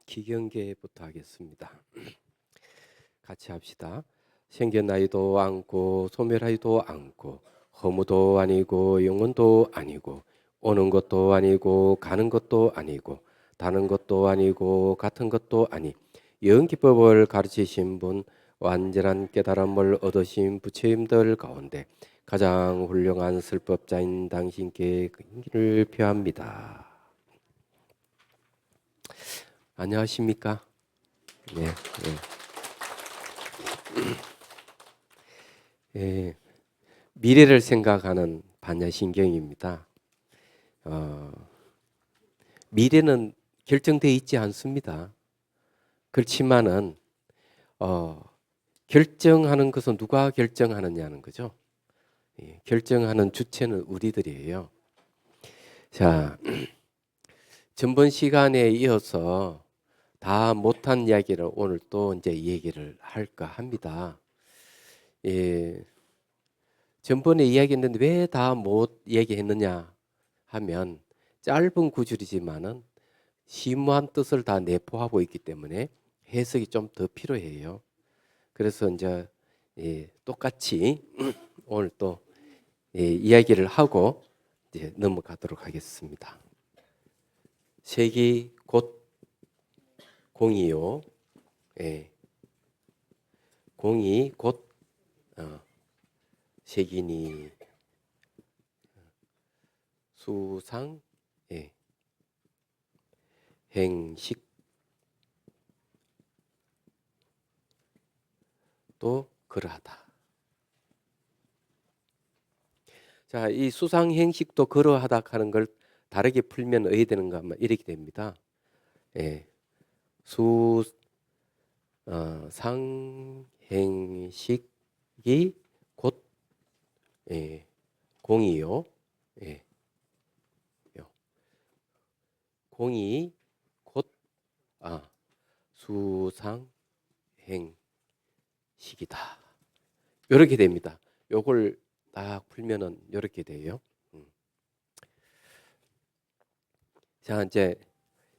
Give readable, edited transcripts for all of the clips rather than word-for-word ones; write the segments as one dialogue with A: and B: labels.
A: 기경계부터 하겠습니다. 같이 합시다. 생겨나이도 않고 소멸하지도 않고 허무도 아니고 영원도 아니고 오는 것도 아니고 가는 것도 아니고 다른 것도 아니고 같은 것도 아니 영기법을 가르치신 분 완전한 깨달음을 얻으신 부처님들 가운데 가장 훌륭한 설법자인 당신께 긍휼을 표합니다. 안녕하십니까? 네, 예, 미래를 생각하는 반야신경입니다. 어, 미래는 결정되어 있지 않습니다. 그렇지만은 결정하는 것은 누가 결정하느냐는 거죠. 결정하는 주체는 우리들이에요. 자, 전번 시간에 이어서 다 못한 이야기를 오늘 또 이제 얘기를 할까 합니다. 전번에 이야기했는데 왜 다 못 얘기했느냐 하면 짧은 구절이지만은 심오한 뜻을 다 내포하고 있기 때문에 해석이 좀 더 필요해요. 그래서 이제 똑같이 오늘 또 이야기를 하고 이제 넘어가도록 하겠습니다. 색이 곧 공이요. 공이 곧 색이니 수상 행식 또 그러하다. 자, 이 수상 행식도 그러하다 하는 걸 다르게 풀면 어떻게 되는가 하면 이렇게 됩니다. 수상 행식이 곧 공이요. 공이 곧 수상 행식이다. 이렇게 됩니다. 요걸 딱 풀면은 이렇게 돼요. 자, 이제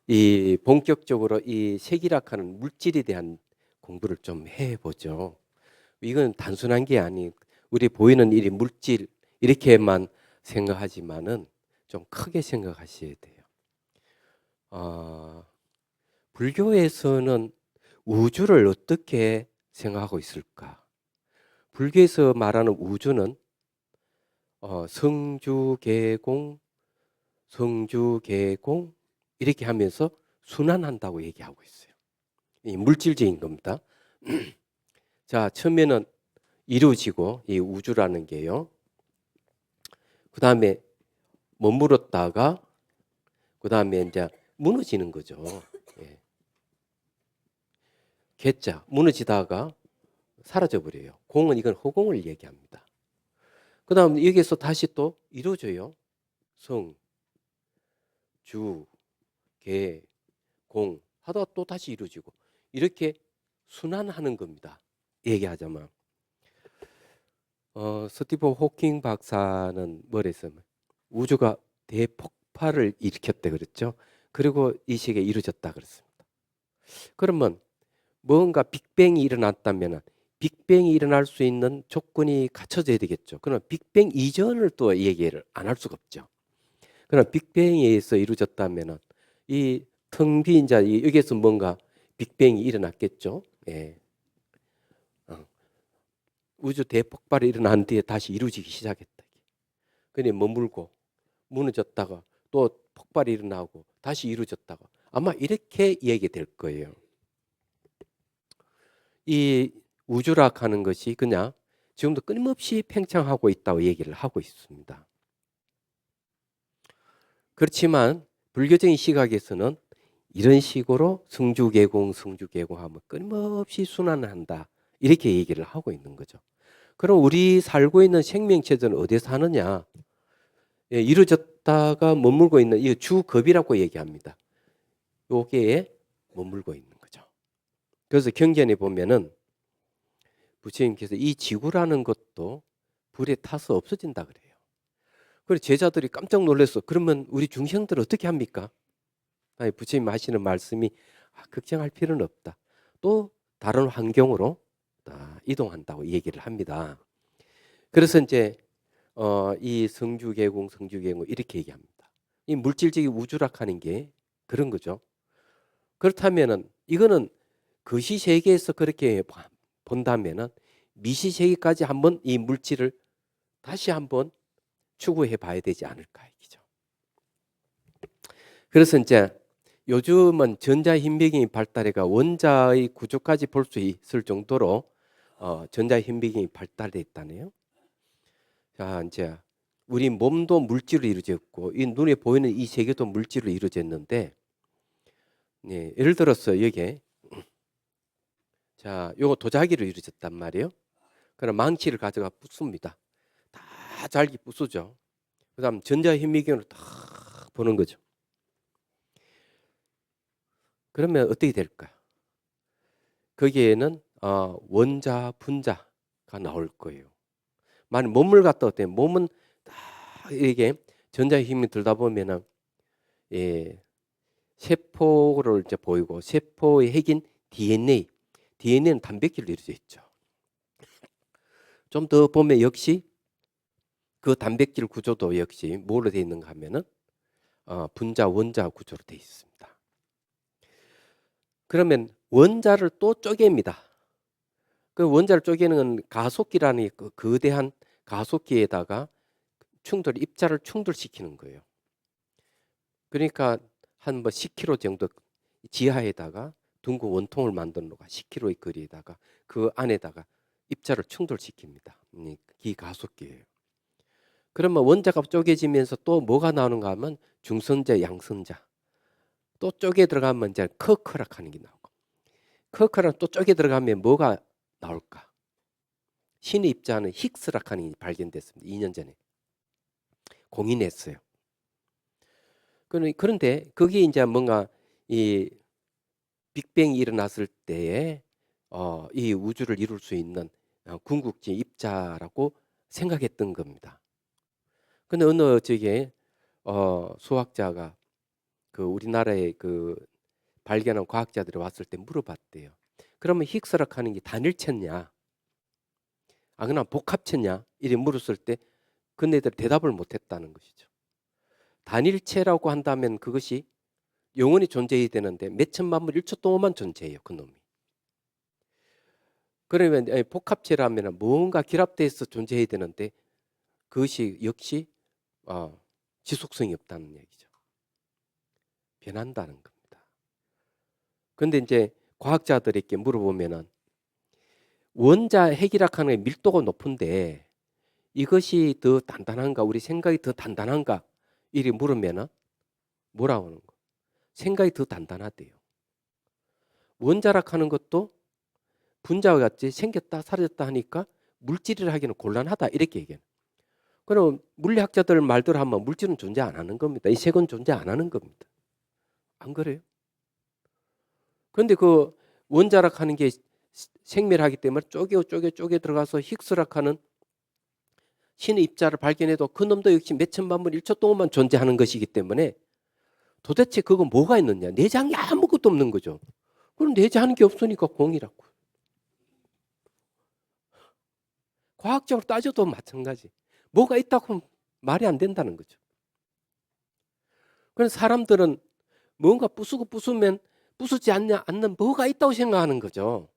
A: 이 본격적으로 이 색이라는 물질에 대한 공부를 좀 해보죠. 이건 단순한 게 아니, 우리 보이는 이 물질 이렇게만 생각하지만은 좀 크게 생각하셔야 돼요. 불교에서는 우주를 어떻게 생각하고 있을까? 불교에서 말하는 우주는 성주계공, 성주계공 이렇게 하면서 순환한다고 얘기하고 있어요. 이 물질적인 겁니다. 자, 처음에는 이루어지고 이 우주라는 게요. 그 다음에 머물렀다가 그 다음에 이제 무너지는 거죠. 개자 무너지다가 사라져 버려요. 공은 이건 허공을 얘기합니다. 그 다음 여기에서 다시 또 이루어져요. 성, 주, 계, 공 하다가 또 다시 이루어지고 이렇게 순환하는 겁니다. 얘기하자면 스티븐 호킹 박사는 뭐랬어요? 우주가 대폭발을 일으켰대 그랬죠. 그리고 이 시기에 이루어졌다 그랬습니다. 그러면 뭔가 빅뱅이 일어났다면 빅뱅이 일어날 수 있는 조건이 갖춰져야 되겠죠. 그러나 빅뱅 이전을 또 얘기를 안 할 수가 없죠. 그러나 빅뱅에 의해서 이루어졌다면 이 텅 빈 자리 여기에서 뭔가 빅뱅이 일어났겠죠. 우주 대폭발이 일어난 뒤에 다시 이루어지기 시작했다. 근데 머물고 무너졌다가 또 폭발이 일어나고 다시 이루어졌다가 아마 이렇게 얘기될 거예요. 이 우주락 하는 것이 그냥 지금도 끊임없이 팽창하고 있다고 얘기를 하고 있습니다. 그렇지만 불교적인 시각에서는 이런 식으로 성주계공, 성주계공하면 끊임없이 순환한다 이렇게 얘기를 하고 있는 거죠. 그럼 우리 살고 있는 생명체들은 어디에 사느냐? 이루어졌다가 머물고 있는 이 주겁이라고 얘기합니다. 요게 머물고 있는 거죠. 그래서 경전에 보면은 부처님께서 이 지구라는 것도 불에 타서 없어진다 그래요. 그래서 제자들이 깜짝 놀랐어. 그러면 우리 중생들 어떻게 합니까? 부처님 하시는 말씀이 걱정할 필요는 없다. 또 다른 환경으로 이동한다고 얘기를 합니다. 그래서 이제 이 성주계공 이렇게 얘기합니다. 이 물질적인 우주락하는 게 그런 거죠. 그렇다면은 이거는 거시 세계에서 그렇게 본다면은 미시 세계까지 한번 이 물질을 다시 한번 추구해 봐야 되지 않을까 이죠. 그래서 이제 요즘은 전자현미경이 발달해가 원자의 구조까지 볼 수 있을 정도로 전자현미경이 발달돼 있다네요. 자, 이제 우리 몸도 물질로 이루어졌고 이 눈에 보이는 이 세계도 물질로 이루어졌는데, 네, 예를 들어서 여기에 자, 요거 도자기로 이루어졌단 말이에요. 그럼 망치를 가져가 부숩니다. 다 잘게 부수죠. 그다음 전자현미경으로 딱 보는 거죠. 그러면 어떻게 될까? 거기에는 원자, 분자가 나올 거예요. 만약 몸을 갖다 어때? 몸은 딱 이게 전자의 힘이 들다 보면은 예, 세포를 이제 보이고 세포의 핵인 DNA는 단백질로 이루어져 있죠. 좀 더 보면 역시 그 단백질 구조도 역시 뭐로 되어 있는가 하면은 분자, 원자 구조로 되어 있습니다. 그러면 원자를 또 쪼갭니다. 그 원자를 쪼개는 가속기라는 그 거대한 가속기에다가 입자를 충돌시키는 거예요. 그러니까 한 뭐 10km 정도 지하에다가 둥근 원통을 만드는 거가 10km의 거리에다가 그 안에다가 입자를 충돌시킵니다. 기가속기예요. 그러면 원자가 쪼개지면서 또 뭐가 나오는가 하면 중성자, 양성자. 또 쪼개 들어가면 이제 커크락 하는 게 나오고. 커크락 또 쪼개 들어가면 뭐가 나올까? 신의 입자는 힉스락 하는 게 발견됐습니다. 2년 전에. 공인했어요. 그런데 그게 이제 뭔가 이 빅뱅이 일어났을 때에 이 우주를 이룰 수 있는 궁극지 입자라고 생각했던 겁니다. 근데 어느 저게 수학자가 그 우리나라에 그 발견한 과학자들이 왔을 때 물어봤대요. 그러면 힉스락 하는 게 단일체냐? 그나 복합체냐? 이렇게 물었을 때 그네들 대답을 못했다는 것이죠. 단일체라고 한다면 그것이 영원히 존재해야 되는데 몇 천만 분 1초 동안만 존재해요. 그 놈이. 그러면 복합체라면 뭔가 결합돼서 존재해야 되는데 그것이 역시 지속성이 없다는 얘기죠. 변한다는 겁니다. 그런데 이제 과학자들에게 물어보면은 원자 핵이라고 하는 밀도가 높은데 이것이 더 단단한가? 우리 생각이 더 단단한가? 이리 물으면은 뭐라고 하는 거? 생각이 더 단단하대요. 원자락 하는 것도 분자와 같이 생겼다 사라졌다 하니까 물질이라 하기는 곤란하다 이렇게 얘기해요. 그럼 물리학자들 말대로 하면 물질은 존재 안 하는 겁니다. 이 색은 존재 안 하는 겁니다. 안 그래요? 그런데 그 원자락 하는 게 생멸하기 때문에 쪼개 들어가서 힉스락 하는 신의 입자를 발견해도 그 놈도 역시 몇 천만 분 1초 동안만 존재하는 것이기 때문에 도대체 그거 뭐가 있느냐? 내장이 아무것도 없는 거죠. 그럼 내장하는 게 없으니까 공이라고. 과학적으로 따져도 마찬가지. 뭐가 있다고 하면 말이 안 된다는 거죠. 그래서 사람들은 뭔가 부수면 부수지 않는 뭐가 있다고 생각하는 거죠.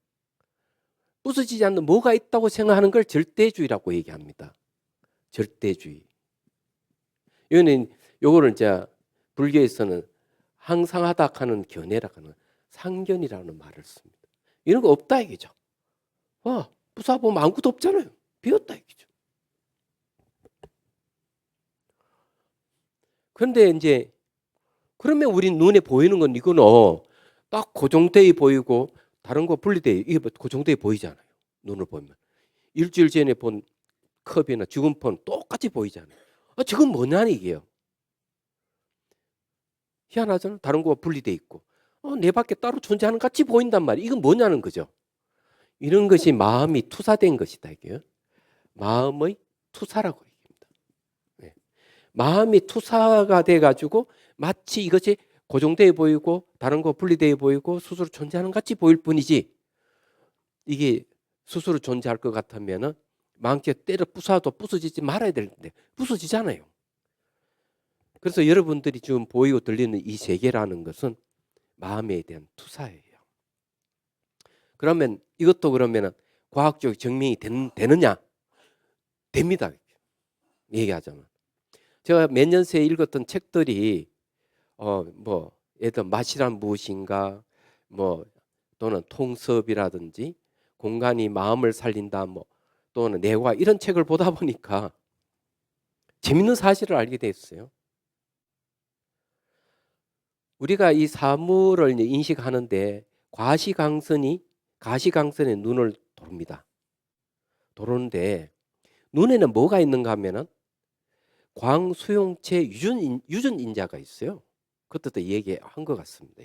A: 부수지지 않는 뭐가 있다고 생각하는 걸 절대주의라고 얘기합니다. 절대주의. 요거를 이제 불교에서는 항상하다 하는 견해라 하는 상견이라는 말을 씁니다. 이런 거 없다 이거죠. 부숴보면 아무것도 없잖아요. 비었다 이거죠. 그런데 이제 그러면 우리 눈에 보이는 건 이거는 딱 고정되어 보이고 다른 거 분리되어 이게 고정되어 보이잖아요. 눈을 보면 일주일 전에 본 컵이나 주근폰 똑같이 보이잖아요. 저건 뭐냐니 이게요. 희한하잖아요. 다른 거와 분리되어 있고 내 밖에 따로 존재하는 같이 보인단 말이에요. 이건 뭐냐는 거죠. 이런 것이 마음이 투사된 것이다 이게요. 마음의 투사라고 얘기합니다. 네. 마음이 투사가 돼가지고 마치 이것이 고정되어 보이고 다른 거 분리되어 보이고 스스로 존재하는 같이 보일 뿐이지, 이게 스스로 존재할 것 같으면은 망치에 때려 부숴도 부서지지 말아야 되는데 부서지잖아요. 그래서 여러분들이 지금 보이고 들리는 이 세계라는 것은 마음에 대한 투사예요. 그러면 이것도 그러면은 과학적으로 증명이 되느냐? 됩니다. 얘기하자면. 제가 몇 년 새에 읽었던 책들이 뭐 예를 들어 맛이란 무엇인가, 뭐 또는 통섭이라든지 공간이 마음을 살린다, 뭐 또는 뇌과, 이런 책을 보다 보니까 재밌는 사실을 알게 됐어요. 우리가 이 사물을 이제 인식하는데 가시광선에 눈을 도릅니다. 도르는데 눈에는 뭐가 있는가 하면은 광수용체 유전인자가 있어요. 그것도 얘기한 것 같습니다.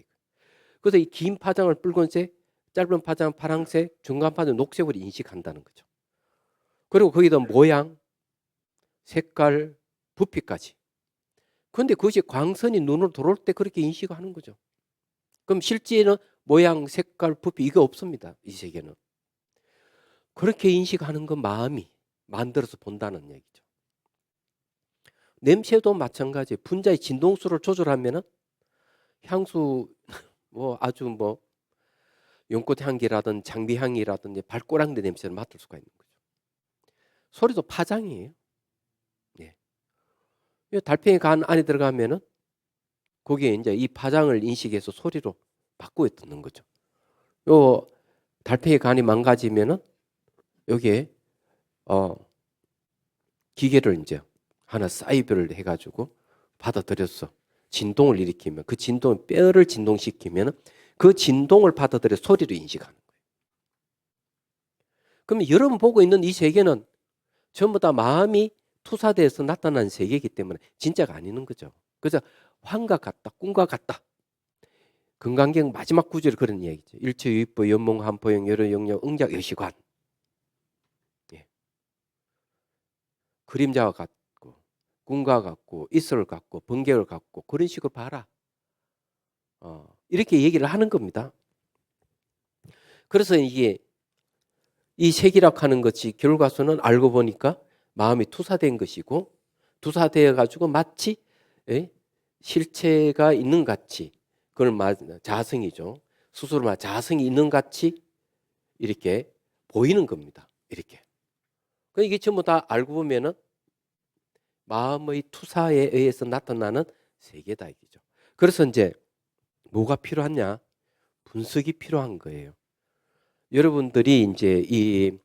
A: 그래서 이 긴 파장을 붉은색, 짧은 파장은 파란색, 중간 파장은 녹색으로 인식한다는 거죠. 그리고 거기다 모양, 색깔, 부피까지. 그런데 그것이 광선이 눈으로 들어올 때 그렇게 인식하는 거죠. 그럼 실제는 모양, 색깔, 부피 이거 없습니다. 이 세계는. 그렇게 인식하는 건 마음이 만들어서 본다는 얘기죠. 냄새도 마찬가지. 분자의 진동수를 조절하면은 향수 뭐 아주 뭐 연꽃 향기라든 장미 향이라든지 발꼬랑내 냄새를 맡을 수가 있는 거죠. 소리도 파장이에요. 예. 달팽이 간 안에 들어가면은 거기에 이제 이 파장을 인식해서 소리로 바꾸어 듣는 거죠. 요 달팽이 간이 망가지면은 여기에 기계를 이제 하나 사이버를 해가지고 받아들여서 진동을 일으키면 그 진동, 뼈를 진동시키면 그 진동을 받아들여 소리로 인식하는 거예요. 그러면 여러분 보고 있는 이 세계는 전부 다 마음이 투사돼서 나타난 세계이기 때문에 진짜가 아니는 거죠. 그래서 환과 같다, 꿈과 같다. 금강경 마지막 구절이 그런 얘기죠. 일체유입부, 연몽, 한포영, 여러영역, 응작, 여시관. 예. 그림자와 같고 꿈과 같고 이슬을 같고 번개를 같고 그런 식으로 봐라. 이렇게 얘기를 하는 겁니다. 그래서 이게 이 색이라고 하는 것이 결과서는 알고 보니까 마음이 투사된 것이고, 투사되어 가지고 마치 실체가 있는 같이, 그걸 자성이죠. 스스로 자성이 있는 같이 이렇게 보이는 겁니다. 이렇게. 이게 전부 다 알고 보면은 마음의 투사에 의해서 나타나는 세계다 이거죠. 그래서 이제 뭐가 필요하냐? 분석이 필요한 거예요. 여러분들이 이제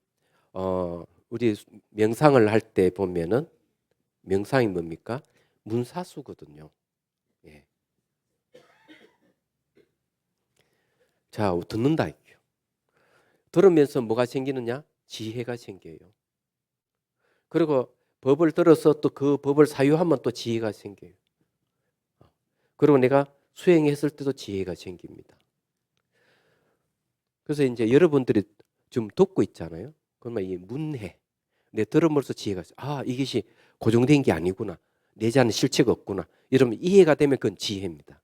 A: 우리 명상을 할 때 보면은 명상이 뭡니까? 문사수거든요. 예. 자, 듣는다. 들으면서 뭐가 생기느냐? 지혜가 생겨요. 그리고 법을 들어서 또 그 법을 사유하면 또 지혜가 생겨요. 그리고 내가 수행했을 때도 지혜가 생깁니다. 그래서 이제 여러분들이 좀 듣고 있잖아요. 그러면 이 문해, 내 들음으로써 지혜가, 이것이 고정된 게 아니구나. 내자는 실체가 없구나. 이러면 이해가 되면 그건 지혜입니다.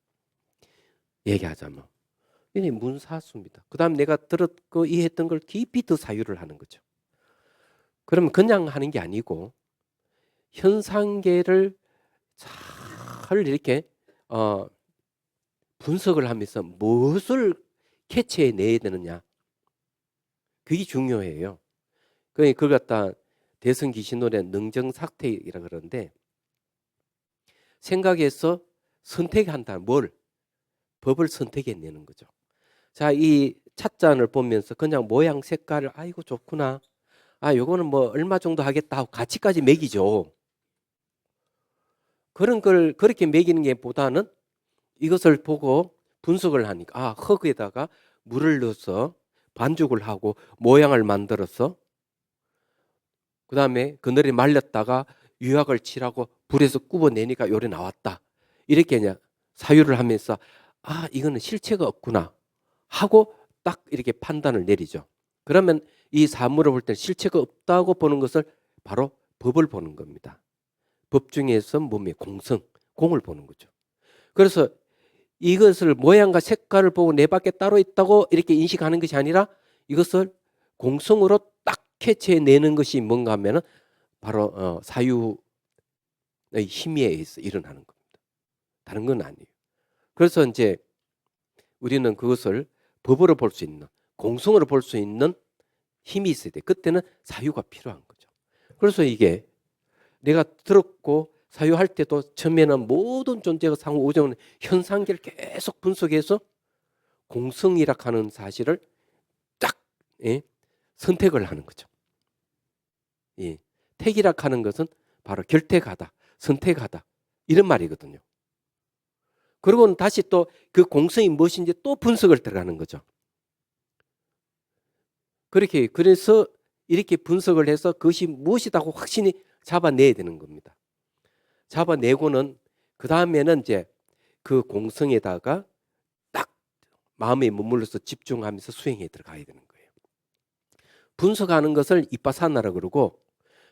A: 얘기하자면. 이게 문사수입니다. 그 다음 내가 들었고 이해했던 걸 깊이 더 사유를 하는 거죠. 그러면 그냥 하는 게 아니고 현상계를 잘 이렇게 분석을 하면서 무엇을 캐치해 내야 되느냐. 그게 중요해요. 그걸 갖다 대성귀신론의 능정삭택이라 그러는데, 생각해서 선택한다. 뭘? 법을 선택해내는 거죠. 자, 이 찻잔을 보면서 그냥 모양 색깔을 아이고 좋구나. 요거는 뭐 얼마 정도 하겠다 하고 가치까지 매기죠. 그런 걸 그렇게 매기는 게 보다는 이것을 보고 분석을 하니까 흙에다가 물을 넣어서 반죽을 하고 모양을 만들어서 그다음에 그늘에 말렸다가 유약을 칠하고 불에서 굽어내니까 요래 나왔다. 이렇게 그냥 사유를 하면서 이거는 실체가 없구나 하고 딱 이렇게 판단을 내리죠. 그러면 이 사물을 볼 때 실체가 없다고 보는 것을 바로 법을 보는 겁니다. 법 중에서 몸의 공성, 공을 보는 거죠. 그래서 이것을 모양과 색깔을 보고 내 밖에 따로 있다고 이렇게 인식하는 것이 아니라 이것을 공성으로 딱 캐치해내는 것이 뭔가 하면은 바로 사유의 힘에 의해서 일어나는 겁니다. 다른 건 아니에요. 그래서 이제 우리는 그것을 법으로 볼 수 있는, 공성으로 볼 수 있는 힘이 있어야 돼. 그때는 사유가 필요한 거죠. 그래서 이게 내가 들었고 사유할 때도 처음에는 모든 존재가 상호 오정은 현상계를 계속 분석해서 공성이라 하는 사실을 딱 선택을 하는 거죠. 예. 택이라 하는 것은 바로 결택하다, 선택하다 이런 말이거든요. 그리고는 다시 또 그 공성이 무엇인지 또 분석을 들어가는 거죠. 그래서 이렇게 분석을 해서 그것이 무엇이라고 확신이 잡아내야 되는 겁니다. 잡아내고는 그 다음에는 이제 그 공성에다가 딱 마음에 머물러서 집중하면서 수행에 들어가야 되는 거예요. 분석하는 것을 이빠사나라 그러고,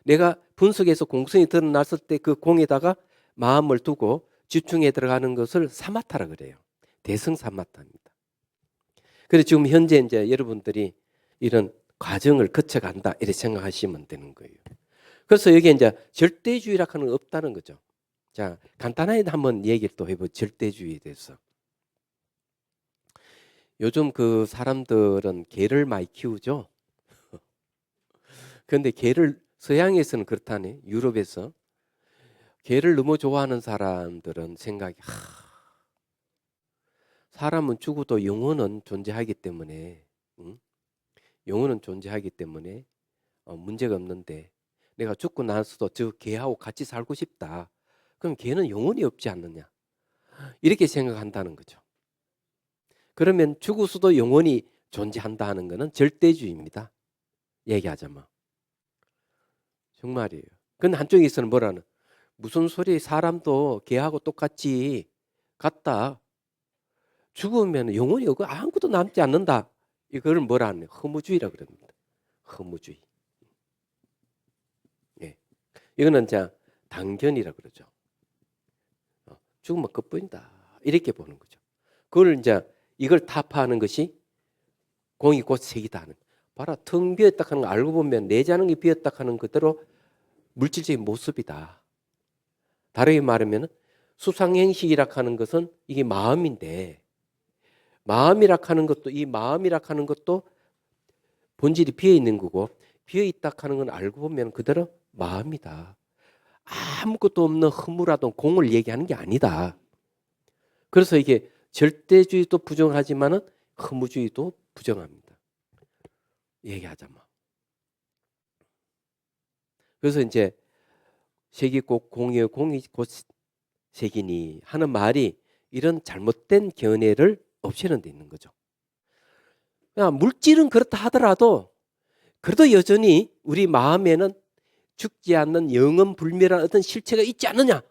A: 내가 분석해서 공성이 드러났을 때 그 공에다가 마음을 두고 집중해 들어가는 것을 사마타라 그래요. 대승 사마타입니다. 그래서 지금 현재 이제 여러분들이 이런 과정을 거쳐간다 이렇게 생각하시면 되는 거예요. 그래서 여기 이제 절대주의라 하는 건 없다는 거죠. 자, 간단하게 한번 얘기를 또 해보죠. 절대주의에 대해서. 요즘 그 사람들은 개를 많이 키우죠. 그런데 개를 서양에서는 그렇다네. 유럽에서 개를 너무 좋아하는 사람들은 생각이 사람은 죽어도 영혼은 존재하기 때문에 영혼은 존재하기 때문에 문제가 없는데 내가 죽고 나서도 저 개하고 같이 살고 싶다. 그럼 개는 영혼이 없지 않느냐. 이렇게 생각한다는 거죠. 그러면 죽어서도 영혼이 존재한다 하는 것은 절대주의입니다. 얘기하자면. 정말이에요. 근데 한쪽에서는 뭐라는 무슨 소리 사람도 개하고 똑같이 같다. 죽으면 영혼이 없고 아무것도 남지 않는다. 이걸 뭐라 하냐. 허무주의라고 그럽니다. 허무주의. 예. 이거는 자 당견이라고 그러죠. 죽으면 끝뿐이다. 이렇게 보는 거죠. 그걸 이제 이걸 타파하는 것이 공이 곧 색이다 하는. 봐라, 텅 비었다 하는 거 알고 보면 내자는 게 비었다 하는 그대로 물질적인 모습이다. 다르게 말하면 수상행식이라 하는 것은 이게 마음인데 마음이라 하는 것도 이 마음이라 하는 것도 본질이 비어 있는 거고 비어 있다 하는 건 알고 보면 그대로 마음이다. 아무것도 없는 허무라던 공을 얘기하는 게 아니다. 그래서 이게 절대주의도 부정하지만은 허무주의도 부정합니다. 얘기하자면. 그래서 이제 색이 곧 공이요 공이 곧 색이니 하는 말이 이런 잘못된 견해를 없애는 데 있는 거죠. 그냥 물질은 그렇다 하더라도 그래도 여전히 우리 마음에는 죽지 않는 영원 불멸한 어떤 실체가 있지 않느냐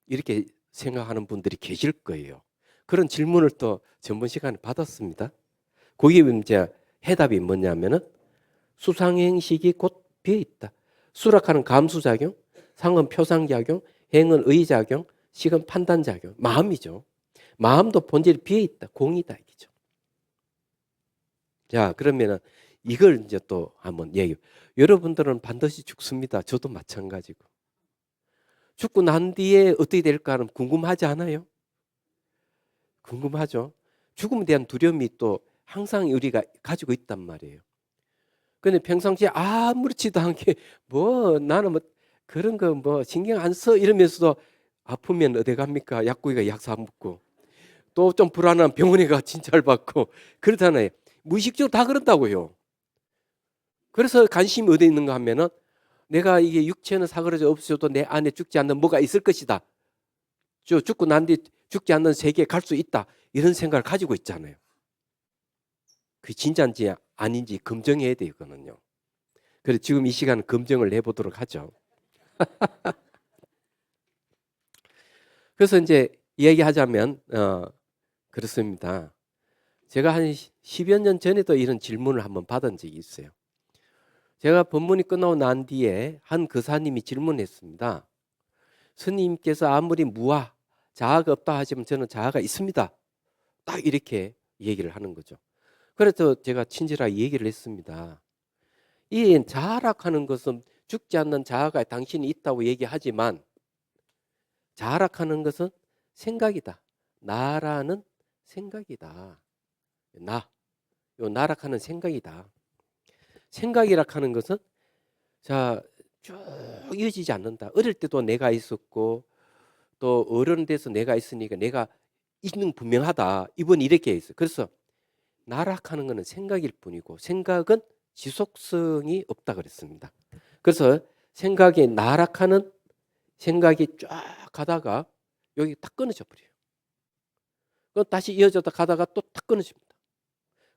A: 이렇게 생각하는 분들이 계실 거예요. 그런 질문을 또 전번 시간에 받았습니다. 거기에 이제 해답이 뭐냐면은 수상행식이 곧 비어 있다. 수락하는 감수작용, 상은 표상작용, 행은 의작용, 식은 판단작용. 마음이죠. 마음도 본질이 비어 있다. 공이다 이거죠. 자, 그러면은 이걸 이제 또 한번 얘기. 여러분들은 반드시 죽습니다. 저도 마찬가지고. 죽고 난 뒤에 어떻게 될까는 궁금하지 않아요? 궁금하죠. 죽음에 대한 두려움이 또 항상 우리가 가지고 있단 말이에요. 근데 평상시에 아무렇지도 않게 뭐 나는 뭐 그런 거 뭐 신경 안 써 이러면서도 아프면 어디 갑니까? 약국에 약 사 먹고 또 좀 불안한 병원에 가 진찰 받고 그렇잖아요. 무의식적으로 다 그런다고요. 그래서 관심이 어디 있는가 하면은 내가 이게 육체는 사그러져 없어도 내 안에 죽지 않는 뭐가 있을 것이다. 죽고 난 뒤 죽지 않는 세계에 갈 수 있다. 이런 생각을 가지고 있잖아요. 그게 진짜인지 아닌지 검증해야 돼요, 그거는요. 그래서 지금 이 시간 검증을 해보도록 하죠. 그래서 이제 이야기하자면 그렇습니다. 제가 한 10여 년 전에도 이런 질문을 한번 받은 적이 있어요. 제가 법문이 끝나고 난 뒤에 한 거사님이 질문했습니다. 스님께서 아무리 무아, 자아가 없다 하지만 저는 자아가 있습니다. 딱 이렇게 얘기를 하는 거죠. 그래서 제가 친절하게 얘기를 했습니다. 이 자아락하는 것은 죽지 않는 자아가 당신이 있다고 얘기하지만 자아락하는 것은 생각이다. 나라는 생각이다. 요 나락하는 생각이다. 생각이락하는 것은 자, 쭉 이어지지 않는다. 어릴 때도 내가 있었고 또 어른 돼서 내가 있으니까 내가 있는 분명하다. 이번 이렇게 있어. 그래서 나락하는 것은 생각일 뿐이고 생각은 지속성이 없다 그랬습니다. 그래서 생각이 나락하는 생각이 쫙 가다가 여기 딱 끊어져 버려요. 그럼 다시 이어졌다 가다가 또 딱 끊어집니다.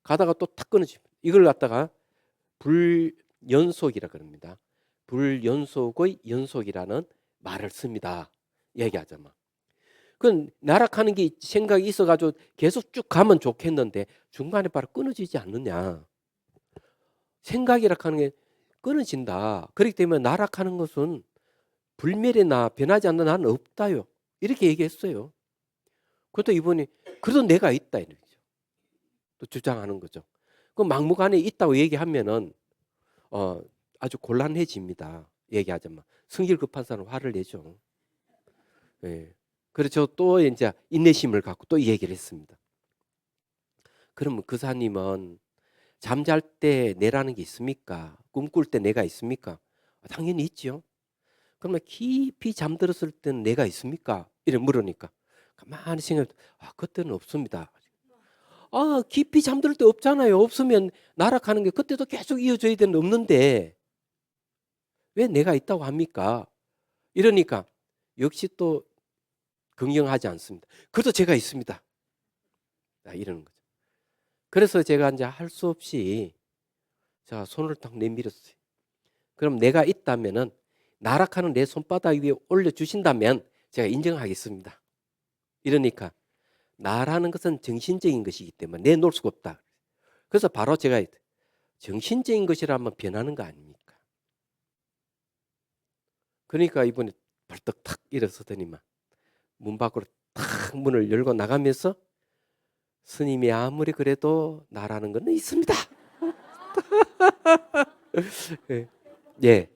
A: 가다가 또 딱 끊어집니다. 이걸 갖다가 불연속이라 그럽니다. 불연속의 연속이라는 말을 씁니다. 얘기하자면. 그 나락하는 게 생각이 있어가지고 계속 쭉 가면 좋겠는데 중간에 바로 끊어지지 않느냐. 생각이라 하는 게 끊어진다. 그렇기 때문에 나락하는 것은 불멸이나 변하지 않는 한은 없다요. 이렇게 얘기했어요. 그것도 이분이 그래도 내가 있다 이렇게 또 주장하는 거죠. 그 막무가내 있다고 얘기하면은 아주 곤란해집니다. 얘기하자면 성질 급한 사람 화를 내죠. 예. 그래서 또 이제 인내심을 갖고 또 이 얘기를 했습니다. 그러면 그 사님은 잠잘 때 내라는 게 있습니까? 꿈꿀 때 내가 있습니까? 당연히 있죠. 그러면 깊이 잠들었을 때는 내가 있습니까? 이래 물으니까 가만히 생각해 그때는 없습니다. 깊이 잠들 때 없잖아요. 없으면 나락하는 게 그때도 계속 이어져야 되는 없는데 왜 내가 있다고 합니까? 이러니까 역시 또 긍정하지 않습니다. 그래도 제가 있습니다. 이러는 거죠. 그래서 제가 이제 할 수 없이 자 손을 딱 내밀었어요. 그럼 내가 있다면은 나락하는 내 손바닥 위에 올려주신다면 제가 인정하겠습니다. 이러니까 나라는 것은 정신적인 것이기 때문에 내놓을 수가 없다. 그래서 바로 제가 정신적인 것이라면 변하는 거 아닙니까? 그러니까 이번에 벌떡 탁 일어서더니만 문 밖으로 탁 문을 열고 나가면서 스님이 아무리 그래도 나라는 건 있습니다. 예. 예.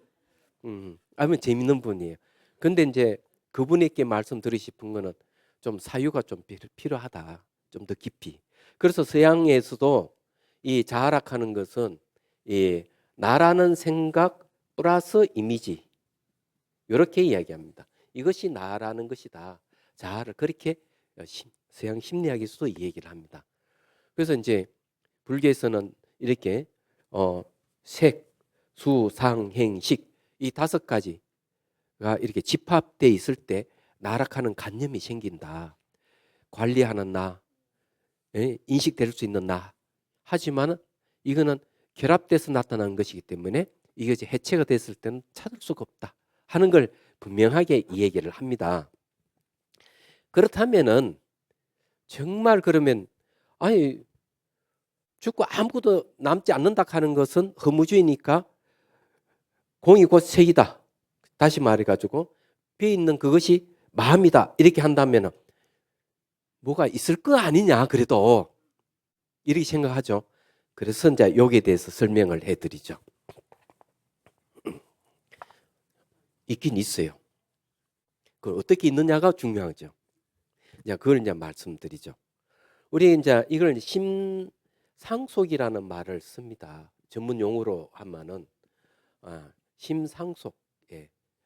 A: 아무 재밌는 분이에요. 근데 이제 그분에게 말씀드리고 싶은 거는 좀 사유가 좀 필요하다. 좀 더 깊이. 그래서 서양에서도 이 자아락하는 것은 이 나라는 생각 플러스 이미지 이렇게 이야기합니다. 이것이 나라는 것이다. 자아를 그렇게 서양 심리학에서도 이 얘기를 합니다. 그래서 이제 불교에서는 이렇게 색, 수, 상, 행, 식 이 5가지가 이렇게 집합되어 있을 때 나락하는 관념이 생긴다. 관리하는 나, 인식될 수 있는 나. 하지만 이거는 결합돼서 나타나는 것이기 때문에 이것이 해체가 됐을 때는 찾을 수가 없다 하는 걸 분명하게 이 얘기를 합니다. 그렇다면은 정말 그러면 아니 죽고 아무것도 남지 않는다 하는 것은 허무주의니까 공이 곧 색이다. 다시 말해가지고 비어 있는 그것이 마음이다. 이렇게 한다면 뭐가 있을 거 아니냐 그래도 이렇게 생각하죠. 그래서 이제 여기에 대해서 설명을 해드리죠. 있긴 있어요. 그걸 어떻게 있느냐가 중요하죠. 이제 그걸 이제 말씀드리죠. 우리 이제 이걸 심상속이라는 말을 씁니다. 전문 용어로 하면은 심상속,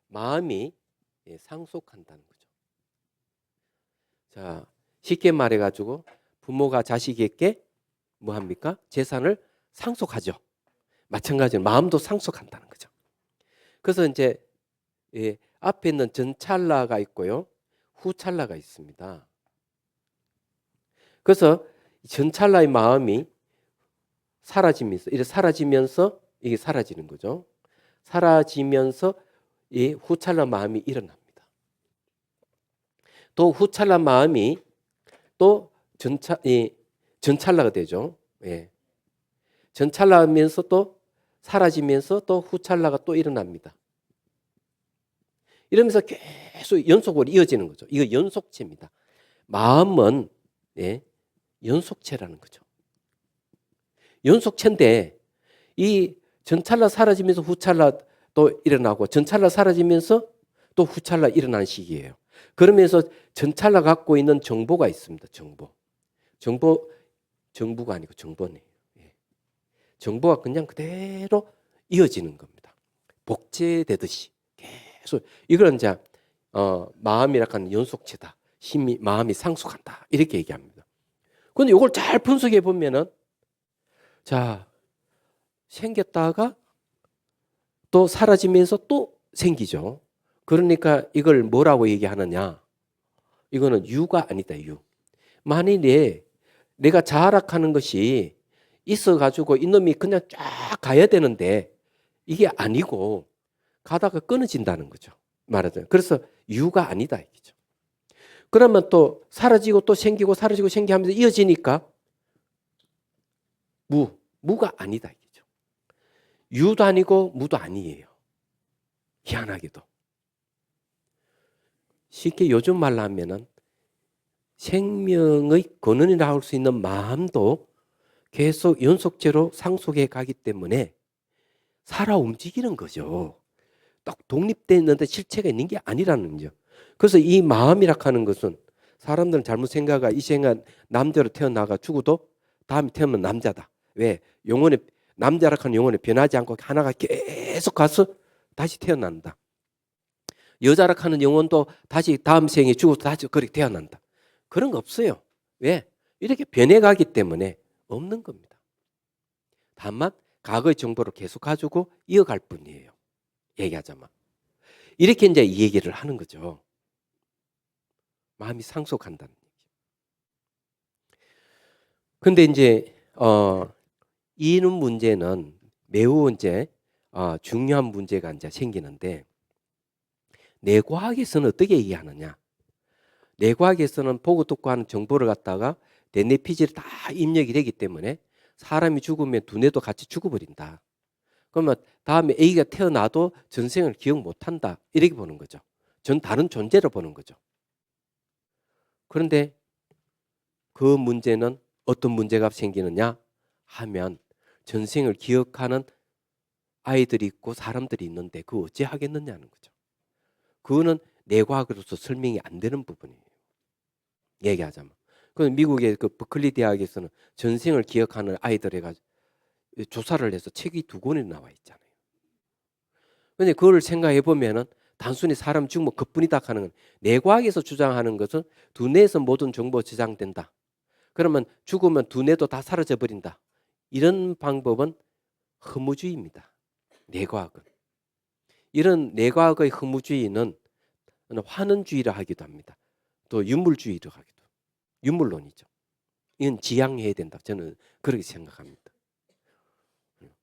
A: 마음이 상속한다는 거죠. 자, 쉽게 말해가지고 부모가 자식에게 뭐 합니까? 재산을 상속하죠. 마찬가지로 마음도 상속한다는 거죠. 그래서 이제 앞에 있는 전찰나가 있고요, 후찰나가 있습니다. 그래서 전찰나의 마음이 사라지면서 이게 사라지는 거죠. 사라지면서 이 후찰나 마음이 일어납니다. 또 후찰나 마음이 또 전찰나가 되죠. 전찰나면서 또 사라지면서 또 후찰나가 또 일어납니다. 이러면서 계속 연속으로 이어지는 거죠. 이거 연속체입니다. 마음은 예, 연속체라는 거죠. 연속체인데 이 전찰나 사라지면서 후찰나 또 일어나고 전찰나 사라지면서 또 후찰나 일어나는 시기예요. 그러면서 전찰나 갖고 있는 정보가 있습니다. 정보가 아니고 정보네요. 예. 정보가 그냥 그대로 이어지는 겁니다. 복제되듯이 계속 이걸 이제 마음이라 하는 연속체다. 마음이 상속한다. 이렇게 얘기합니다. 그런데 이걸 잘 분석해 보면은 자 생겼다가 또 사라지면서 또 생기죠. 그러니까 이걸 뭐라고 얘기하느냐? 이거는 유가 아니다. 유. 만일에 내가 자락하는 것이 있어가지고 이놈이 그냥 쫙 가야 되는데 이게 아니고 가다가 끊어진다는 거죠. 말하자면. 그래서 유가 아니다. 이거죠. 그러면 또 사라지고 또 생기고 사라지고 생기하면서 이어지니까 무가 아니다. 이거죠. 유도 아니고 무도 아니에요. 희한하게도. 쉽게 요즘 말로 하면은 생명의 근원이라고 할 수 있는 마음도 계속 연속체로 상속해 가기 때문에 살아 움직이는 거죠. 딱 독립되어 있는데 실체가 있는 게 아니라는 거죠. 그래서 이 마음이라 하는 것은 사람들은 잘못 생각하고 이 생각 남자로 태어나가 죽어도 다음에 태어나면 남자다. 왜? 영혼의 남자라 하는 영혼이 변하지 않고 하나가 계속 가서 다시 태어난다. 여자라 하는 영혼도 다시 다음 생에 죽어서 다시 그렇게 태어난다. 그런 거 없어요. 왜? 이렇게 변해가기 때문에 없는 겁니다. 다만 과거의 정보를 계속 가지고 이어갈 뿐이에요. 얘기하자면. 이렇게 이제 이 얘기를 하는 거죠. 마음이 상속한다는 얘기죠. 근데 이제 이는 문제는 매우 이제 중요한 문제가 이제 생기는데 뇌과학에서는 어떻게 얘기하느냐? 뇌과학에서는 보고 듣고 하는 정보를 갖다가 뇌피질이 다 입력이 되기 때문에 사람이 죽으면 두뇌도 같이 죽어버린다. 그러면 다음에 A가 태어나도 전생을 기억 못한다. 이렇게 보는 거죠. 다른 존재로 보는 거죠. 그런데 그 문제는 어떤 문제가 생기느냐 하면 전생을 기억하는 아이들이 있고 사람들이 있는데 그거 어찌 하겠느냐는 거죠. 그거는 뇌과학으로서 설명이 안 되는 부분이에요. 얘기하자면. 그 미국의 그 버클리 대학에서는 전생을 기억하는 아이들에 가지고 조사를 해서 책이 2권이 나와 있잖아요. 근데 그걸 생각해 보면은 단순히 사람 죽으면 그뿐이다 하는 건 뇌과학에서 주장하는 것은 두뇌에서 모든 정보 저장된다. 그러면 죽으면 두뇌도 다 사라져 버린다. 이런 방법은 허무주의입니다. 뇌과학은. 이런 뇌과학의 허무주의는 환원주의라 하기도 합니다. 또 유물주의로 하기도. 유물론이죠. 이건 지양해야 된다. 저는 그렇게 생각합니다.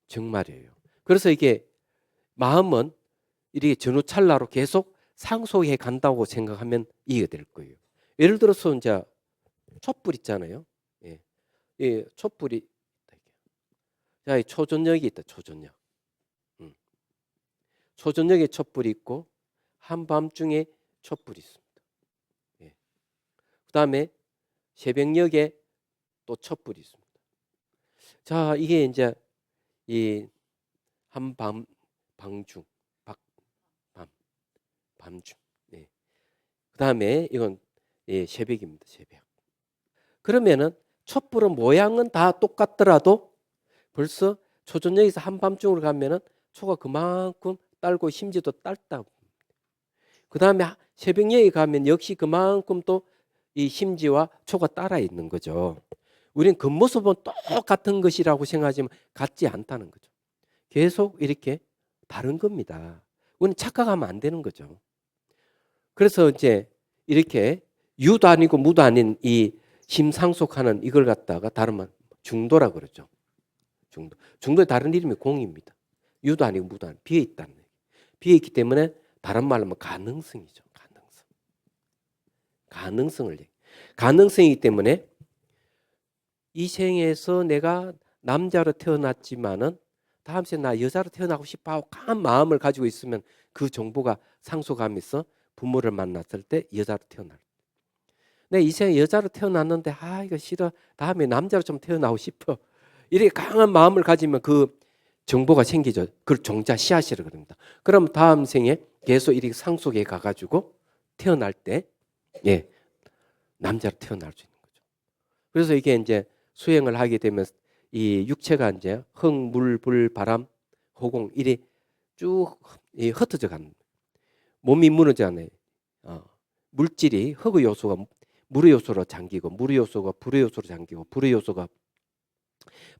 A: 정말이에요. 그래서 이게 마음은 이렇게 전후찰나로 계속 상속해 간다고 생각하면 이해가 될 거예요. 예를 들어서 이제 촛불 있잖아요. 예. 이 촛불이 자, 초전력이 있다. 초전력. 초전력에 촛불이 있고 한밤중에 촛불이 있습니다. 예. 그다음에 새벽녘에 또 촛불이 있습니다. 자, 이게 이제 이 한밤 방중 밤중. 네. 그다음에 이건 새벽입니다. 새벽. 그러면은 촛불은 모양은 다 똑같더라도 벌써 초전역에서 한밤중으로 가면은 초가 그만큼 딸고 심지도 딸다. 그다음에 새벽녘에 가면 역시 그만큼 또 이 심지와 초가 따라 있는 거죠. 우리는 겉모습은 똑같은 것이라고 생각하지만 같지 않다는 거죠. 계속 이렇게 다른 겁니다. 우리는 착각하면 안 되는 거죠. 그래서 이제 이렇게 유도 아니고 무도 아닌 이 심상속하는 이걸 갖다가 다른 말 중도라 그러죠. 중도의 다른 이름이 공입니다. 유도 아니고 무도 아니고 비어 있다는 얘기. 비어 있기 때문에 다른 말로 하면 가능성이죠. 가능성이기 때문에 이 생에서 내가 남자로 태어났지만은 다음 생에 나 여자로 태어나고 싶어 하고 강한 마음을 가지고 있으면 그 정보가 상속하면서 부모를 만났을 때 여자로 태어날. 내 이 생에 여자로 태어났는데 이거 싫어. 다음에 남자로 좀 태어나고 싶어. 이렇게 강한 마음을 가지면 그 정보가 생기죠. 그걸 종자 씨앗이라고 그럽니다. 그럼 다음 생에 계속 이렇게 상속에 가가지고 태어날 때, 예, 남자로 태어날 수 있는 거죠. 그래서 이게 이제 수행을 하게 되면 이 육체가 이제 흙, 물, 불, 바람, 호공 이리 쭉 흩어져 가는 몸이 무너져가네. 물질이 흙의 요소가 물의 요소로 잠기고 물의 요소가 불의 요소로 잠기고 불의 요소가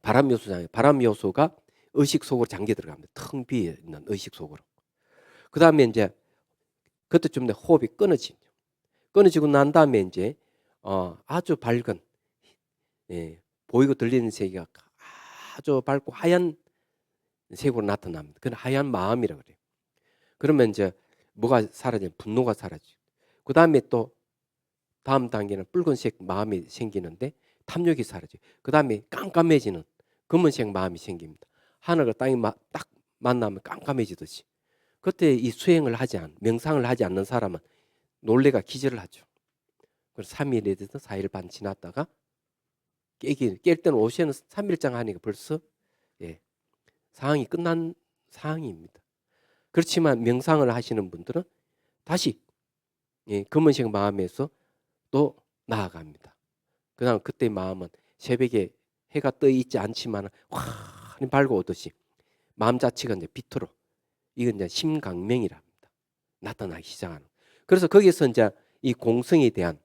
A: 바람 요소 잠기고 바람 요소가 의식 속으로 잠겨 들어갑니다. 텅 비어 있는 의식 속으로. 그 다음에 이제 그때쯤 내 호흡이 끊어지고 난 다음에 이제 아주 밝은 보이고 들리는 세계가 아주 밝고 하얀 색으로 나타납니다. 그건 하얀 마음이라고 그래요. 그러면 이제 뭐가 사라지냐? 분노가 사라지고. 그 다음에 또 다음 단계는 붉은색 마음이 생기는데 탐욕이 사라지고. 그 다음에 깜깜해지는 검은색 마음이 생깁니다. 하늘과 땅이 딱 만나면 깜깜해지듯이. 그때 이 수행을 명상을 하지 않는 사람은 놀래가 기절을 하죠. 그래서 3일이든 4일 반 지났다가 깰 때는 오시는 3일장 하니까 벌써 상황이 끝난 상황입니다. 그렇지만 명상을 하시는 분들은 다시 검은색 마음에서 또 나아갑니다. 그다음 그때 마음은 새벽에 해가 떠 있지 않지만 환히 밝아오듯이 마음 자체가 이제 빛으로 이건 이제 심강명이랍니다. 나타나기 시작하는. 그래서 거기서 이제 이 공성에 대한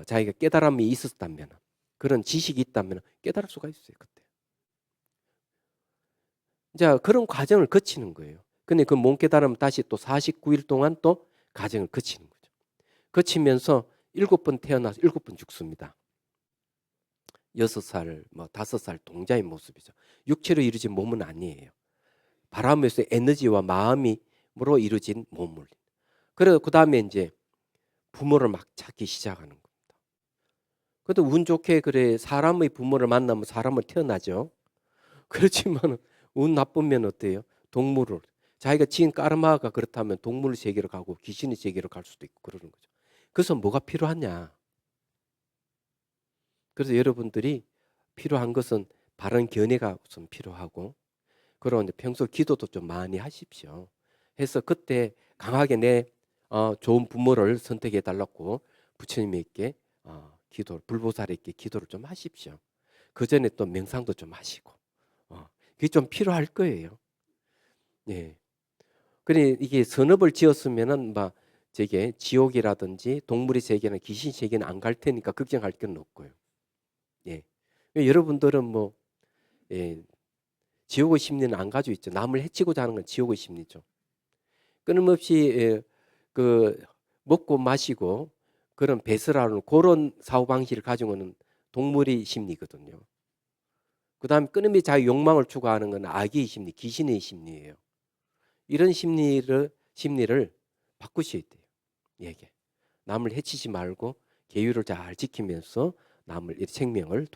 A: 자기가 깨달음이 있었다면 그런 지식이 있다면 깨달을 수가 있어요. 그때. 이제 그런 과정을 거치는 거예요. 근데 그 몸 깨달으면 다시 또 49일 동안 또 과정을 거치는 거죠. 거치면서 7번 태어나서 7번 죽습니다. 6살, 5살 동자의 모습이죠. 육체로 이루어진 몸은 아니에요. 바람에서 에너지와 마음으로 이루어진 몸을. 그래서 그 다음에 이제 부모를 막 찾기 시작하는 겁니다. 그래도 운 좋게 그래 사람의 부모를 만나면 사람을 태어나죠. 그렇지만 운 나쁘면 어때요? 동물을 자기가 지은 까르마가 그렇다면 동물 세계로 가고 귀신의 세계로 갈 수도 있고 그러는 거죠. 그래서 뭐가 필요하냐? 그래서 여러분들이 필요한 것은 바른 견해가 우선 필요하고 그런 평소 기도도 좀 많이 하십시오. 해서 그때 강하게 내 좋은 부모를 선택해 달라고 부처님에게 불보살에게 기도를 좀 하십시오. 그 전에 또 명상도 좀 하시고 그게 좀 필요할 거예요. 예. 그래 이게 선업을 지었으면은 막 저게 지옥이라든지 동물의 세계나 귀신 세계는 안 갈 테니까 걱정할 건 없고요. 예. 여러분들은 뭐 지옥의 심리는 안 가지고 있죠. 남을 해치고자 하는 건 지옥의 심리죠. 끊임없이 그 먹고 마시고 그런 배설하는 그런 사고 방식을 가지고 있는 동물의 심리거든요. 그다음에 끊임없이 자기 욕망을 추구하는 건 악의 심리, 귀신의 심리예요. 이런 심리를 바꾸셔야 돼요. 얘게. 남을 해치지 말고 계율을 잘 지키면서 남을 생명을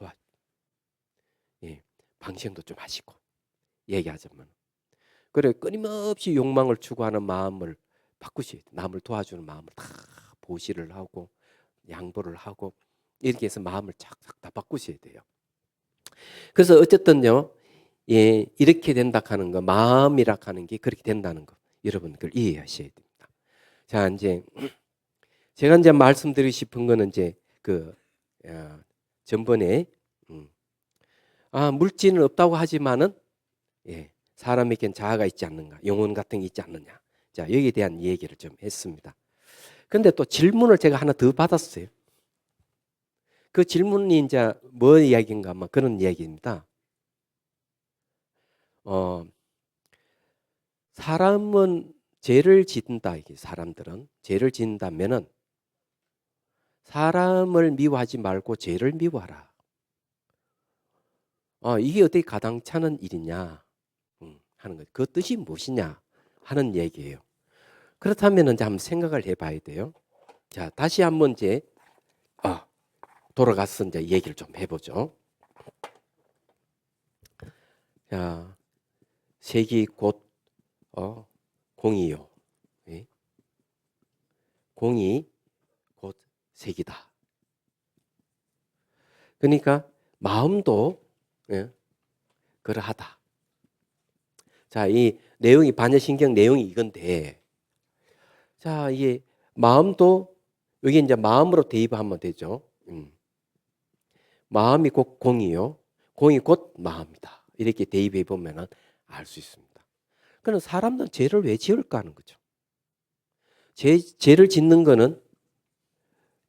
A: 방생도 좀 하시고 얘기하자면. 그래 끊임없이 욕망을 추구하는 마음을 바꾸셔야 돼요. 남을 도와주는 마음을 다 보시를 하고 양보를 하고 이렇게 해서 마음을 착착 다 바꾸셔야 돼요. 그래서 어쨌든요. 이렇게 된다 하는 거 마음이라 하는 게 그렇게 된다는 거 여러분 그걸 이해하셔야 됩니다. 자 이제 제가 이제 말씀드리고 싶은 거는 이제 전번에 물질은 없다고 하지만은 사람에겐 자아가 있지 않는가, 영혼 같은 게 있지 않느냐. 자 여기에 대한 얘기를 좀 했습니다. 근데 또 질문을 제가 하나 더 받았어요. 그 질문이 이제 뭐 이야기인가 아마 그런 이야기입니다. 사람은 죄를 짓는다. 이게 사람들은 죄를 짓는다면은 사람을 미워하지 말고 죄를 미워하라. 이게 어떻게 가당찮은 일이냐 하는 거죠. 그 뜻이 무엇이냐 하는 얘기예요. 그렇다면 이제 한번 생각을 해봐야 돼요. 자, 다시 한번 이제 돌아가서 이제 얘기를 좀 해보죠. 자, 색이 곧 공이요. 예? 공이 곧 색이다. 그러니까 마음도 그러하다. 자, 이 내용이 반야신경 내용이 이건데, 자, 이게 마음도 여기 이제 마음으로 대입하면 되죠. 마음이 곧 공이요, 공이 곧 마음이다. 이렇게 대입해 보면은 알 수 있습니다. 그럼 사람들은 죄를 왜 지을까 하는 거죠. 죄를 짓는 거는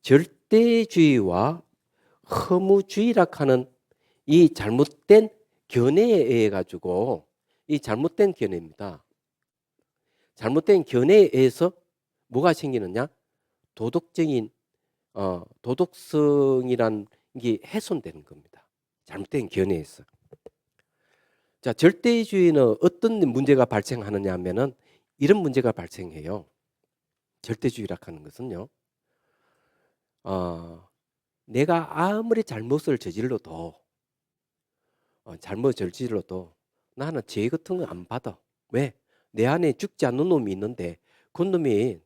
A: 절대주의와 허무주의라 하는 이 잘못된 견해에 의해 가지고, 이 잘못된 견해입니다. 잘못된 견해에 의해서 뭐가 생기느냐? 도덕적인 도덕성이란 게 훼손되는 겁니다. 잘못된 견해에서. 자, 절대주의는 어떤 문제가 발생하느냐 하면은 이런 문제가 발생해요. 절대주의라 하는 것은요. 내가 아무리 잘못을 저질러도 나는 죄 같은 거 안 받아. 왜? 내 안에 죽지 않는 놈이 있는데 그 놈이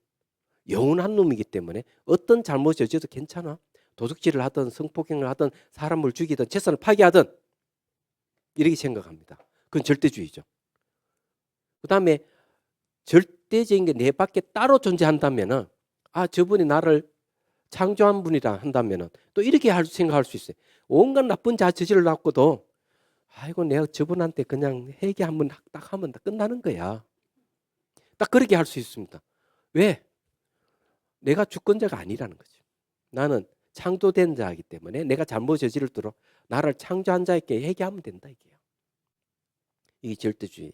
A: 영원한 놈이기 때문에 어떤 잘못을 저질러도 괜찮아. 도둑질을 하든 성폭행을 하든 사람을 죽이든 재산을 파괴하든 이렇게 생각합니다. 그건 절대주의죠. 그다음에 절대적인 게 내 밖에 따로 존재한다면은 저분이 나를 창조한 분이라 한다면은 또 이렇게 생각할 수 있어요. 온갖 나쁜 저질을 놨고도 아이고 내가 저분한테 그냥 회개 한번 딱 하면 다 끝나는 거야. 딱 그렇게 할 수 있습니다. 왜? 내가 주권자가 아니라는 거죠. 나는 창조된 자이기 때문에 내가 잘못 저지르도록 나를 창조한 자에게 회개하면 된다 이게요. 이게 절대주의.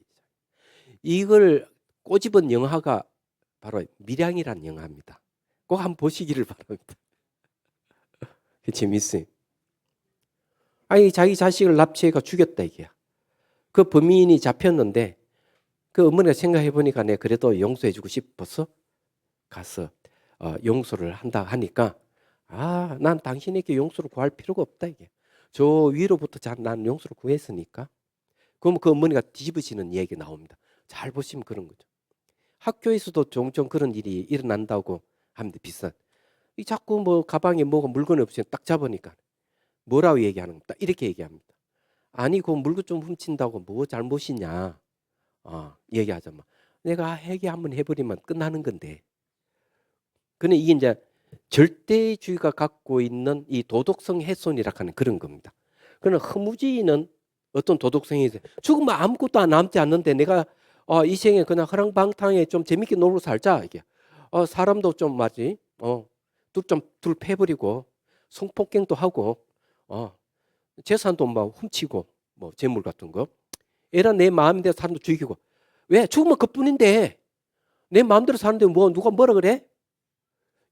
A: 이걸 꼬집은 영화가 바로 밀양이라는 영화입니다. 꼭 한번 보시기를 바랍니다. 재밌어요. 아니 자기 자식을 납치해가 죽였다 이게야. 그 범인이 잡혔는데 그 어머니가 생각해 보니까 내가 그래도 용서해주고 싶어서 가서 용서를 한다 하니까 난 당신에게 용서를 구할 필요가 없다 이게. 저 위로부터 난 용서를 구했으니까. 그럼 그 어머니가 뒤집으시는 얘기 나옵니다. 잘 보시면 그런 거죠. 학교에서도 종종 그런 일이 일어난다고 합니다. 비싼. 이 자꾸 뭐 가방에 뭐가 물건이 없으면 딱 잡으니까 뭐라고 얘기하는 겁니다. 이렇게 얘기합니다. 아니 그 물건 좀 훔친다고 뭐 잘못이냐. 얘기하자면 내가 회개 한번 해버리면 끝나는 건데. 근데 이게 이제 절대주의가 갖고 있는 이 도덕성 훼손이라 하는 그런 겁니다. 그러나 허무주의는 어떤 도덕성이 있어요. 죽으면 아무것도 남지 않는데 내가 이 생에 그냥 허랑방탕에 좀 재밌게 놀고 살자 이게. 사람도 좀 맞지. 둘 패버리고 성폭행도 하고 재산도 막 훔치고 뭐 재물 같은 거. 애란 내 마음대로 사람도 죽이고. 왜? 죽으면 그뿐인데 내 마음대로 사는데 뭐 누가 뭐라 그래?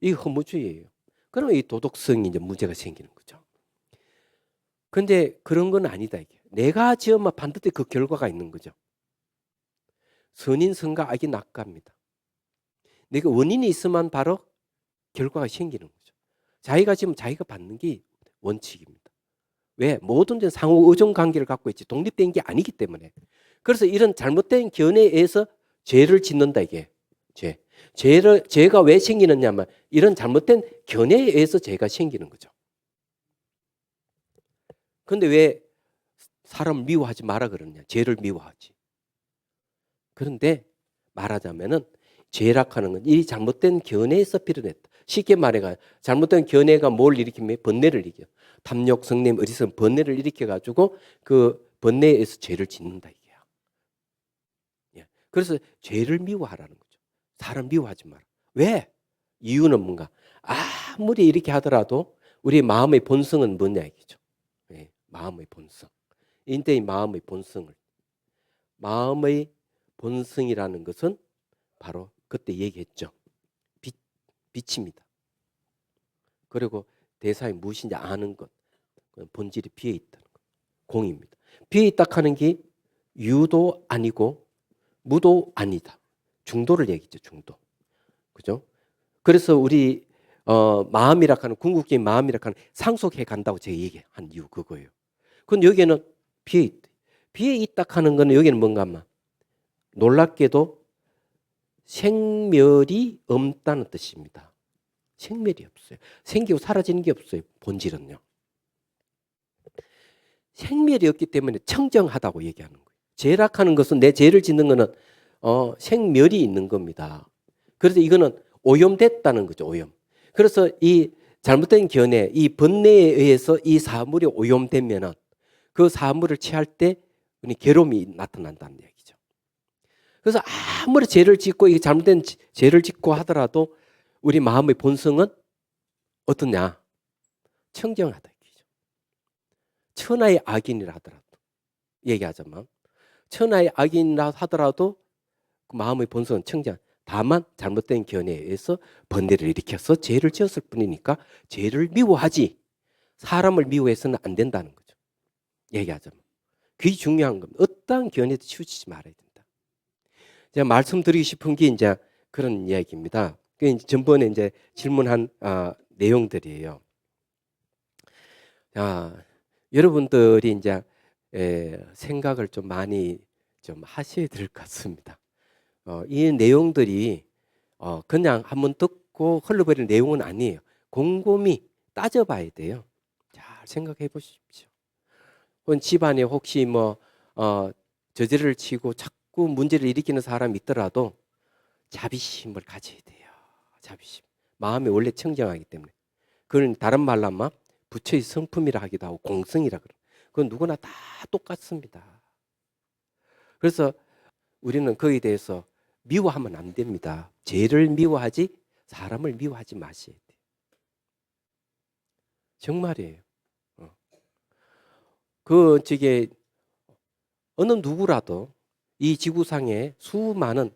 A: 이 허무주의예요. 그러면 이 도덕성이 이제 문제가 생기는 거죠. 근데 그런 건 아니다 이게. 내가 지으면 반드시 그 결과가 있는 거죠. 선인 선과 악이 낙갑니다. 내가 원인이 있으면 바로 결과가 생기는 거죠. 자기가 지으면 자기가 받는 게 원칙입니다. 왜? 모든 상호 의존 관계를 갖고 있지 독립된 게 아니기 때문에. 그래서 이런 잘못된 견해에 의해서 죄를 짓는다 이게. 죄가 왜 생기느냐면 이런 잘못된 견해에 의해서 죄가 생기는 거죠. 근데 왜 사람을 미워하지 마라 그러냐? 죄를 미워하지. 그런데 말하자면은 죄락하는 건 이 잘못된 견해에서 비롯했다. 쉽게 말해가 잘못된 견해가 뭘 일으키면 번뇌를 일으켜. 탐욕, 성냄, 어리석음, 번뇌를 일으켜 가지고 그 번뇌에서 죄를 짓는다 이게요. 예. 그래서 죄를 미워하라는 거죠. 사람 미워하지 마라. 왜? 이유는 뭔가? 아무리 이렇게 하더라도 우리 마음의 본성은 뭐냐 이거죠. 예. 마음의 본성. 인대의 마음의 본성을. 마음의 본성이라는 것은 바로 그때 얘기했죠. 빛입니다. 그리고 대사에 무엇인지 아는 것. 본질이 비어 있다는 것. 공입니다. 비어 있다 하는 게 유도 아니고 무도 아니다. 중도를 얘기죠. 중도. 그죠? 그래서 우리 마음이라 하는 궁극적인 마음이라 하는 상속해 간다고 제가 얘기한 이유 그거예요. 근데 여기에는 비어 있다. 비어 있다 하는 거는 여기는 뭔가 아마 놀랍게도 생멸이 없다는 뜻입니다. 생멸이 없어요. 생기고 사라지는 게 없어요. 본질은요. 생멸이 없기 때문에 청정하다고 얘기하는 거예요. 죄락하는 것은 내 죄를 짓는 거는 생멸이 있는 겁니다. 그래서 이거는 오염됐다는 거죠. 오염. 그래서 이 잘못된 견해, 이 번뇌에 의해서 이 사물이 오염되면은 그 사물을 취할 때 괴로움이 나타난다는 얘기죠. 그래서 아무리 죄를 짓고 이 잘못된 죄를 짓고 하더라도 우리 마음의 본성은 어떠냐? 청정하다 얘기죠. 천하의 악인이라 하더라도 얘기하자면 천하의 악인이라 하더라도 그 마음의 본성은 청정. 다만 잘못된 견해에 의해서 번뇌를 일으켜서 죄를 지었을 뿐이니까 죄를 미워하지 사람을 미워해서는 안 된다는 거죠. 얘기하자면. 그게 중요한 겁니다. 어떠한 견해도 치우치지 말아야 된다. 제가 말씀드리고 싶은 게 이제 그런 이야기입니다. 그 전번에 이제 질문한 내용들이에요. 여러분들이 이제 생각을 좀 많이 좀 하셔야 될 것 같습니다. 이 내용들이 그냥 한번 듣고 흘러버리는 내용은 아니에요. 곰곰이 따져봐야 돼요. 잘 생각해 보십시오. 집안에 혹시 저지를 치고 자꾸 문제를 일으키는 사람이 있더라도 자비심을 가져야 돼요. 자비심. 마음이 원래 청정하기 때문에. 그건 다른 말로 하면 부처의 성품이라 하기도 하고 공성이라 그래요. 그건 누구나 다 똑같습니다. 그래서 우리는 거기에 대해서 미워하면 안 됩니다. 죄를 미워하지 사람을 미워하지 마셔야 돼요. 정말이에요. 어느 누구라도 이 지구상에 수많은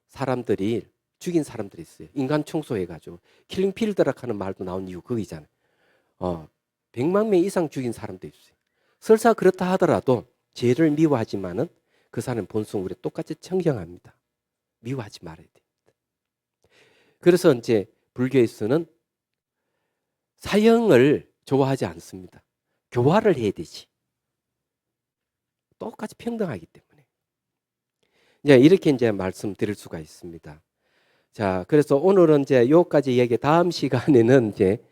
A: 사람들이 죽인 사람들이 있어요. 인간 청소해가지고 킬링필드라 하는 말도 나온 이유 그거잖아요. 100만 명 이상 죽인 사람도 있어요. 설사 그렇다 하더라도 죄를 미워하지만은 그 사람 본성 우리 똑같이 청정합니다. 미워하지 말아야 됩니다. 그래서 이제 불교에서는 사형을 좋아하지 않습니다. 교화를 해야 되지. 똑같이 평등하기 때문에. 이제 이렇게 이제 말씀드릴 수가 있습니다. 자, 그래서 오늘은 이제 요까지 얘기, 다음 시간에는 이제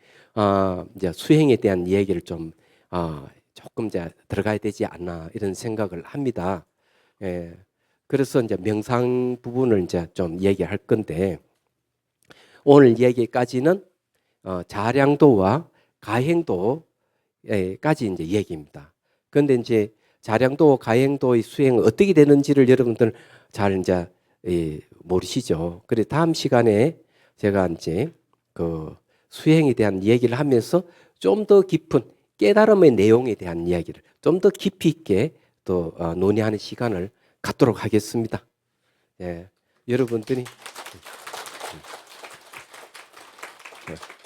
A: 수행에 대한 얘기를 좀 조금 이제 들어가야 되지 않나 이런 생각을 합니다. 예. 그래서 이제 명상 부분을 이제 좀 얘기할 건데 오늘 얘기까지는 자량도와 가행도까지 이제 얘기입니다. 그런데 이제 자량도, 가행도의 수행은 어떻게 되는지를 여러분들 잘 이제 모르시죠. 그래 다음 시간에 제가 이제 그 수행에 대한 얘기를 하면서 좀 더 깊은 깨달음의 내용에 대한 이야기를 좀 더 깊이 있게 또 논의하는 시간을 갖도록 하겠습니다. 예, 여러분들이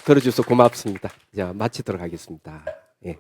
A: 들어주셔서 고맙습니다. 자, 마치도록 하겠습니다. 예.